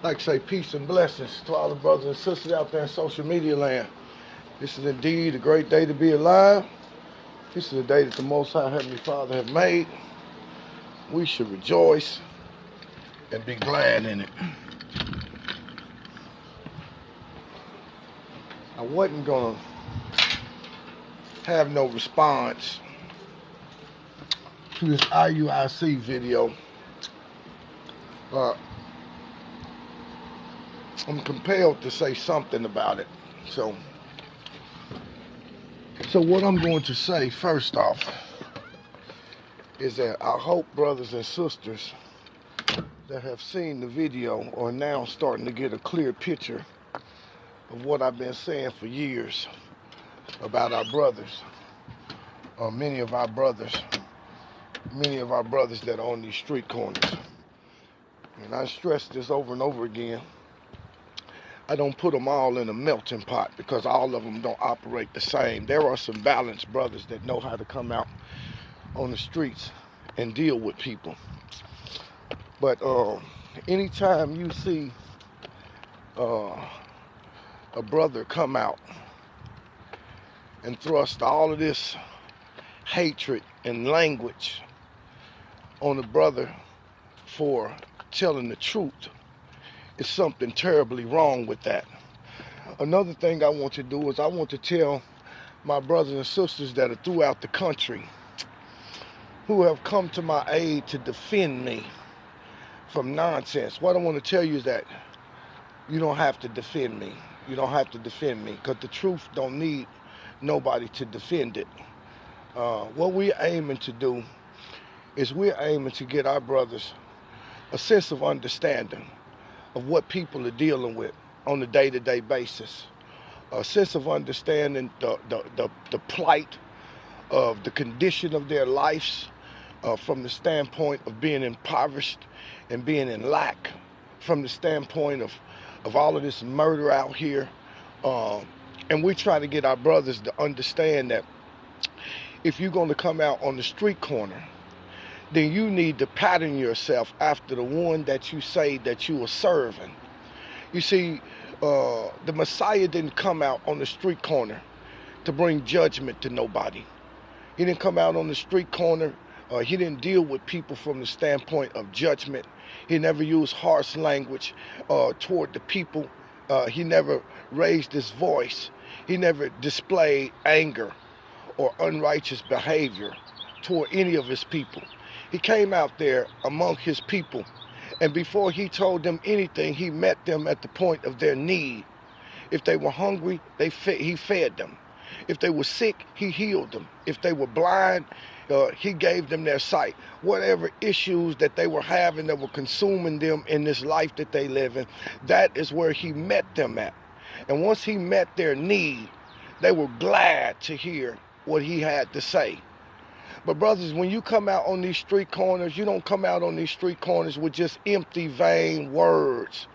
Like to say peace and blessings to all the brothers and sisters out there in social media land. This is indeed a great day to be alive. This is a day that the Most High Heavenly Father have made. We should rejoice and be glad in it. I wasn't gonna have no response to this IUIC video. I'm compelled to say something about it. So what I'm going to say first off is that I hope brothers and sisters that have seen the video are now starting to get a clear picture of what I've been saying for years about our brothers, many of our brothers that are on these street corners. And I stress this over and over again. I don't put them all in a melting pot because all of them don't operate the same. There are some balanced brothers that know how to come out on the streets and deal with people. But anytime you see a brother come out and thrust all of this hatred and language on a brother for telling the truth, is something terribly wrong with that. Another thing I want to do is I want to tell my brothers and sisters that are throughout the country who have come to my aid to defend me from nonsense. What I want to tell you is that you don't have to defend me. You don't have to defend me because the truth don't need nobody to defend it. What we're aiming to do is we're aiming to get our brothers a sense of understanding of what people are dealing with on a day-to-day basis, a sense of understanding the plight of the condition of their lives from the standpoint of being impoverished and being in lack, from the standpoint of all of this murder out here. And we try to get our brothers to understand that if you're going to come out on the street corner, then you need to pattern yourself after the one that you say that you are serving. You see, the Messiah didn't come out on the street corner to bring judgment to nobody. He didn't come out on the street corner. He didn't deal with people from the standpoint of judgment. He never used harsh language toward the people. He never raised his voice. He never displayed anger or unrighteous behavior toward any of his people. He came out there among his people, and before he told them anything, he met them at the point of their need. If they were hungry, he fed them. If they were sick, he healed them. If they were blind, he gave them their sight. Whatever issues that they were having that were consuming them in this life that they live in, that is where he met them at. And once he met their need, they were glad to hear what he had to say. But brothers, when you come out on these street corners, you don't come out on these street corners with just empty, vain words.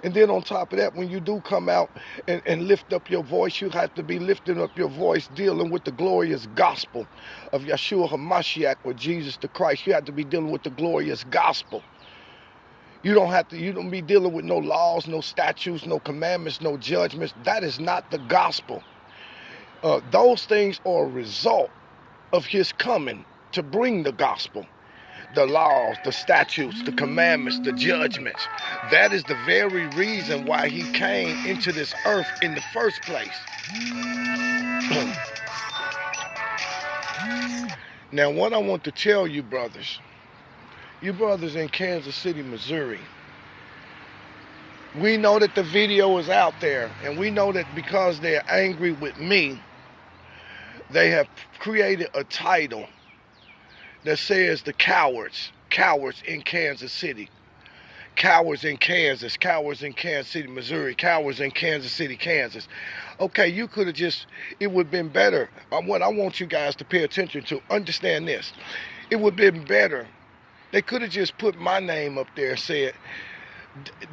And then on top of that, when you do come out and lift up your voice, you have to be lifting up your voice dealing with the glorious gospel of Yeshua HaMashiach, or Jesus the Christ. You have to be dealing with the glorious gospel. You don't be dealing with no laws, no statutes, no commandments, no judgments. That is not the gospel. Those things are a result of his coming to bring the gospel. The laws, the statutes, the commandments, the judgments. That is the very reason why he came into this earth in the first place. Now, what I want to tell you brothers in Kansas City, Missouri, we know that the video is out there, and we know that because they're angry with me, they have created a title that says the cowards in Kansas City, cowards in Kansas, cowards in Kansas City, Missouri, cowards in Kansas City, Kansas. Okay, you could have it would have been better. What I want you guys to pay attention to, understand this. It would have been better. They could have just put my name up there and said,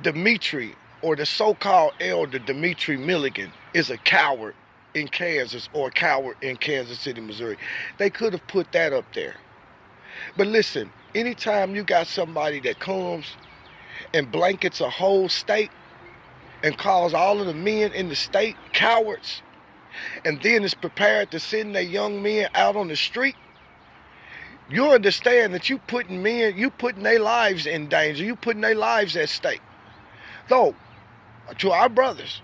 Dimitri, or the so-called elder Dimitri Milligan, is a coward in Kansas, or a coward in Kansas City, Missouri. They could have put that up there. But listen, anytime you got somebody that comes and blankets a whole state and calls all of the men in the state cowards, and then is prepared to send their young men out on the street, you understand that you putting their lives in danger, you putting their lives at stake. So, to our brothers,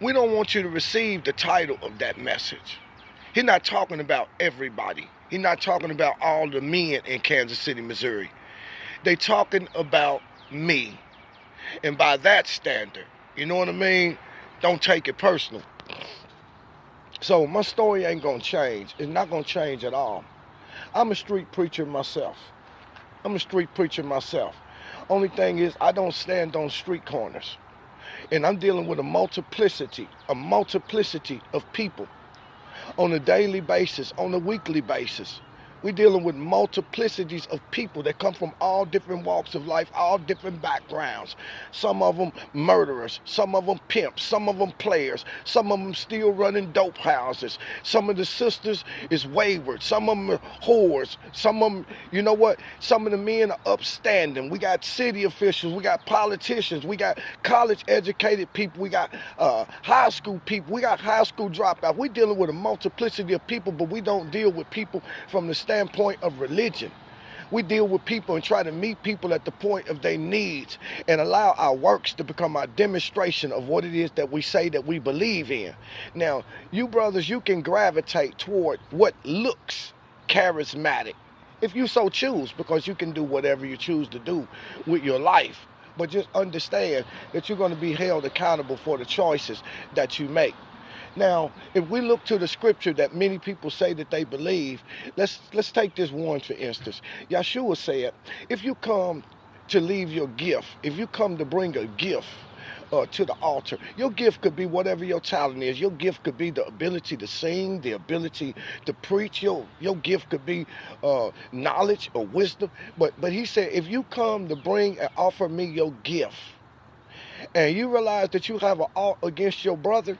we don't want you to receive the title of that message. He's not talking about everybody. He's not talking about all the men in Kansas City, Missouri. They talking about me. And by that standard, you know what I mean? Don't take it personal. So my story ain't gonna change. It's not gonna change at all. I'm a street preacher myself. Only thing is, I don't stand on street corners. And I'm dealing with a multiplicity of people on a daily basis, on a weekly basis. We're dealing with multiplicities of people that come from all different walks of life, all different backgrounds. Some of them murderers, some of them pimps, some of them players, some of them still running dope houses. Some of the sisters is wayward, some of them are whores, some of them, you know what, some of the men are upstanding. We got city officials, we got politicians, we got college educated people, we got high school people, we got high school dropouts. We're dealing with a multiplicity of people, but we don't deal with people from the standpoint of religion. We deal with people and try to meet people at the point of their needs and allow our works to become our demonstration of what it is that we say that we believe in. Now, you brothers, you can gravitate toward what looks charismatic if you so choose, because you can do whatever you choose to do with your life. But just understand that you're going to be held accountable for the choices that you make. Now, if we look to the scripture that many people say that they believe, let's take this one for instance. Yeshua said, if you come to leave your gift, if you come to bring a gift to the altar, your gift could be whatever your talent is. Your gift could be the ability to sing, the ability to preach. Your gift could be knowledge or wisdom. But he said, if you come to bring and offer me your gift, and you realize that you have an ought against your brother,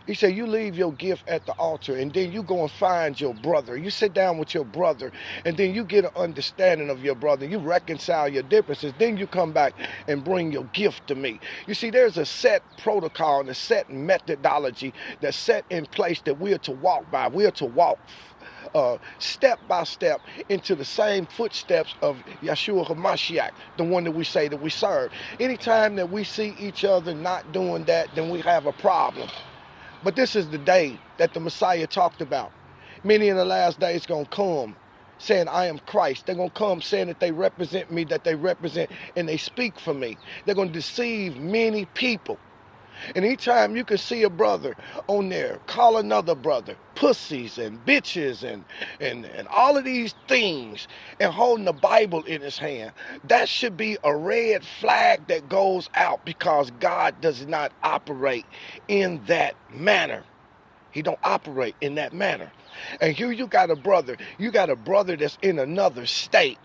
he said, you leave your gift at the altar, and then you go and find your brother. You sit down with your brother, and then you get an understanding of your brother. You reconcile your differences. Then you come back and bring your gift to me. You see, there's a set protocol and a set methodology that's set in place that we are to walk by. We are to walk step by step into the same footsteps of Yeshua HaMashiach, the one that we say that we serve. Anytime that we see each other not doing that, then we have a problem. But this is the day that the Messiah talked about. Many in the last days going to come saying, I am Christ. They're going to come saying that they represent me, that they represent and they speak for me. They're going to deceive many people. And anytime you can see a brother on there call another brother pussies and bitches and all of these things and holding the Bible in his hand, that should be a red flag that goes out, because God does not operate in that manner. He don't operate in that manner. And here you got a brother that's in another state.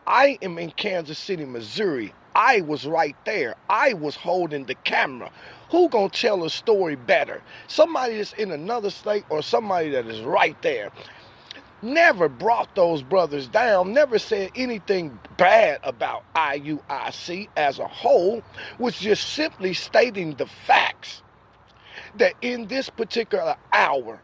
I am in Kansas City, Missouri. I was right there. I was holding the camera. Who gonna tell a story better? Somebody that's in another state or somebody that is right there? Never brought those brothers down, never said anything bad about IUIC as a whole, was just simply stating the facts that in this particular hour,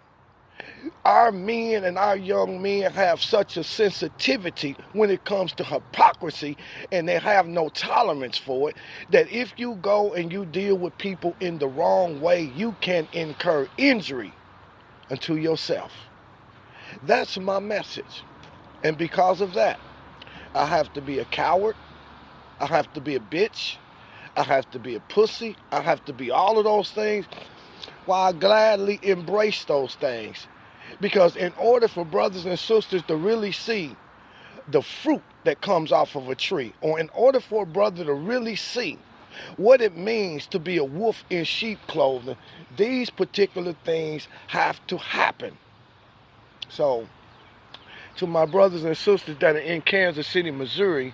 our men and our young men have such a sensitivity when it comes to hypocrisy, and they have no tolerance for it, that if you go and you deal with people in the wrong way, you can incur injury unto yourself. That's my message. And because of that, I have to be a coward. I have to be a bitch. I have to be a pussy. I have to be all of those things, while I gladly embrace those things. Because in order for brothers and sisters to really see the fruit that comes off of a tree, or in order for a brother to really see what it means to be a wolf in sheep clothing, these particular things have to happen. So, to my brothers and sisters that are in Kansas City, Missouri,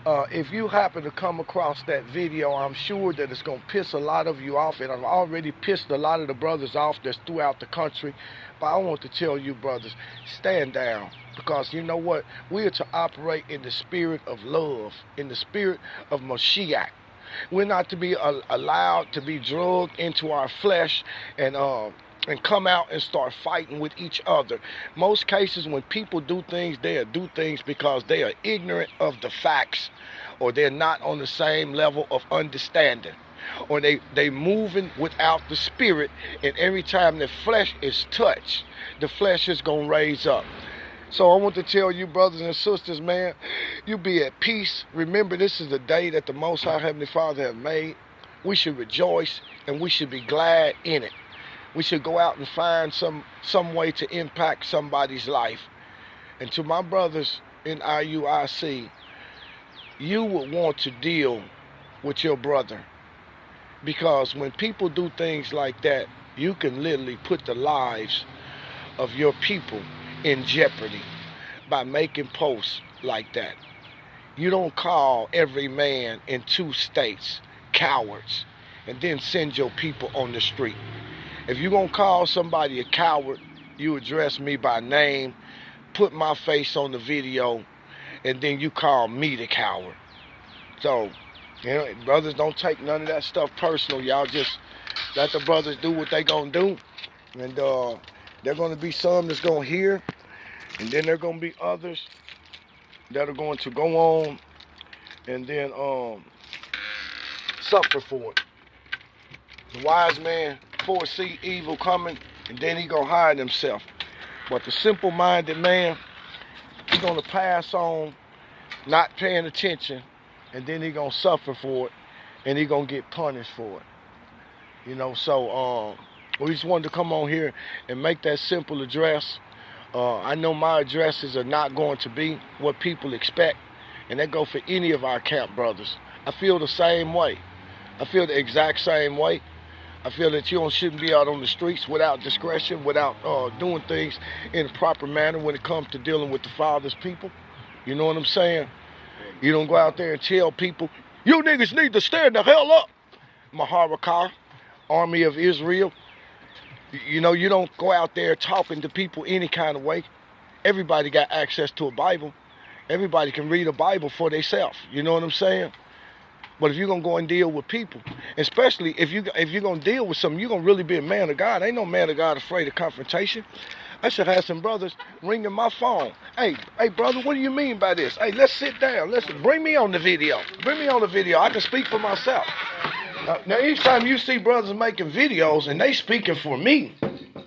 If you happen to come across that video, I'm sure that it's going to piss a lot of you off, and I've already pissed a lot of the brothers off that's throughout the country. But I want to tell you, brothers, stand down, because you know what? We are to operate in the spirit of love, in the spirit of Mashiach. We're not to be allowed to be drugged into our flesh and come out and start fighting with each other. Most cases when people do things, they'll do things because they are ignorant of the facts, or they're not on the same level of understanding, or they moving without the spirit, and every time the flesh is touched, the flesh is going to raise up. So I want to tell you, brothers and sisters, man, you be at peace. Remember, this is the day that the Most High Heavenly Father has made. We should rejoice, and we should be glad in it. We should go out and find some way to impact somebody's life. And to my brothers in IUIC, you would want to deal with your brother, because when people do things like that, you can literally put the lives of your people in jeopardy by making posts like that. You don't call every man in 2 states cowards and then send your people on the street. If you're going to call somebody a coward, you address me by name, put my face on the video, and then you call me the coward. So, you know, brothers, don't take none of that stuff personal. Y'all just let the brothers do what they going to do. And there going to be some that's going to hear, and then there are going to be others that are going to go on and then suffer for it. The wise man foresee evil coming, and then he gonna hide himself. But the simple-minded man, he's gonna pass on, not paying attention, and then he gonna suffer for it, and he gonna get punished for it. You know, so we just wanted to come on here and make that simple address. I know my addresses are not going to be what people expect, and that go for any of our camp brothers. I feel the same way. I feel the exact same way. I feel that you shouldn't be out on the streets without discretion, without doing things in a proper manner when it comes to dealing with the Father's people. You know what I'm saying? You don't go out there and tell people, you niggas need to stand the hell up. Maharakah, Army of Israel. You know, you don't go out there talking to people any kind of way. Everybody got access to a Bible. Everybody can read a Bible for themselves. You know what I'm saying? But if you're going to go and deal with people, especially if you're going to deal with something, you're going to really be a man of God. Ain't no man of God afraid of confrontation. I should have some brothers ringing my phone. Hey, brother, what do you mean by this? Hey, let's sit down. Listen, bring me on the video. Bring me on the video. I can speak for myself. Now, each time you see brothers making videos and they speaking for me,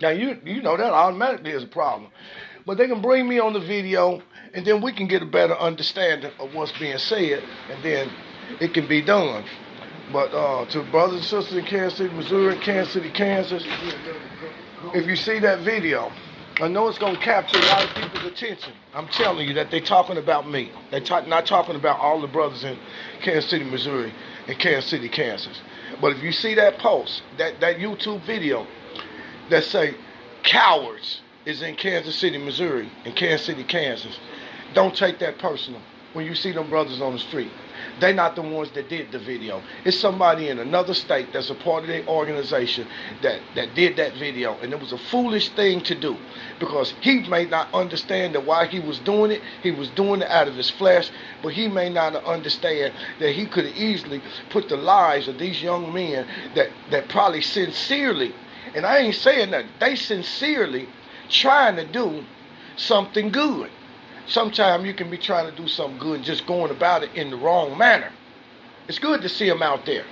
now you know that automatically is a problem. But they can bring me on the video, and then we can get a better understanding of what's being said, and then it can be done. But to brothers and sisters in Kansas City, Missouri, Kansas City, Kansas, if you see that video, I know it's going to capture a lot of people's attention. I'm telling you that they're talking about me. They're not talking about all the brothers in Kansas City, Missouri, and Kansas City, Kansas. But if you see that post, that YouTube video that say, cowards is in Kansas City, Missouri, and Kansas City, Kansas, don't take that personal when you see them brothers on the street. They're not the ones that did the video. It's somebody in another state that's a part of their organization that did that video. And it was a foolish thing to do, because he may not understand that why he was doing it. He was doing it out of his flesh, but he may not understand that he could easily put the lives of these young men that probably sincerely, and I ain't saying that, they sincerely trying to do something good. Sometimes you can be trying to do something good and just going about it in the wrong manner. It's good to see them out there,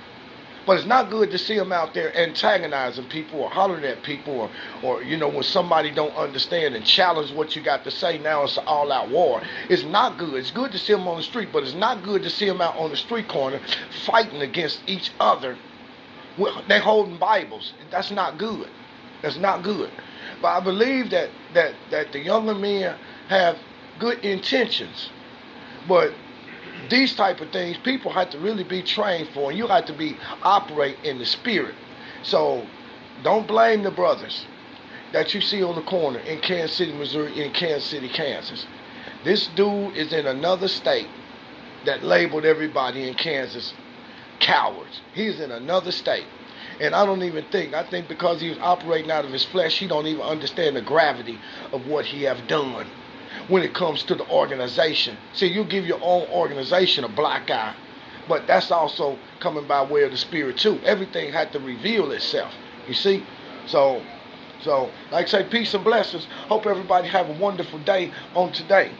but it's not good to see them out there antagonizing people or hollering at people, or you know, when somebody don't understand and challenge what you got to say. Now it's an all-out war. It's not good. It's good to see them on the street, but it's not good to see them out on the street corner fighting against each other. They're holding Bibles. That's not good. That's not good. But I believe that the younger men have good intentions, but these type of things people have to really be trained for, and you have to be operate in the spirit. So don't blame the brothers that you see on the corner in Kansas City, Missouri, in Kansas City, Kansas. This dude is in another state that labeled everybody in Kansas cowards. He's in another state. And I think because he was operating out of his flesh, he don't even understand the gravity of what he have done when it comes to the organization. See, you give your own organization a black eye, but that's also coming by way of the Spirit too. Everything had to reveal itself, you see? So like I say, peace and blessings. Hope everybody have a wonderful day on today.